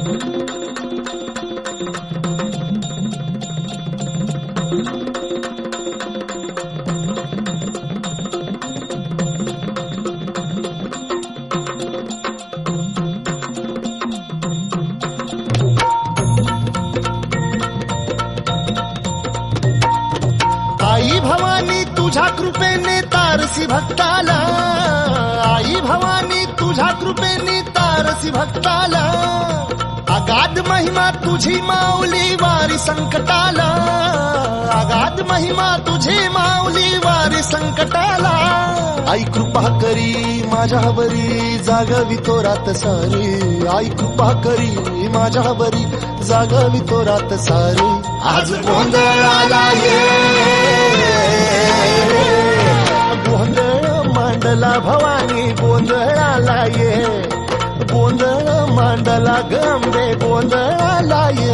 आई भवानी तुझ्या कृपेने तारसी भक्ताला, आई भवानी तुझ्या कृपेने तारसी भक्ताला, अगाध महिमा तुझी माऊली वारी संकटाला, अगाध महिमा तुझी माऊली वारी संकटाला. आई कृपा करी माझ्यावरी जागवी तो रात सारी, आई कृपा करी माझ्यावरी जागवी तो रात सारी. आज गोंधळाला ये, गोंधळ मांडला भवानी गोंधळाला ये, गोंधळ मांडला गंबे गोंधळाला ये.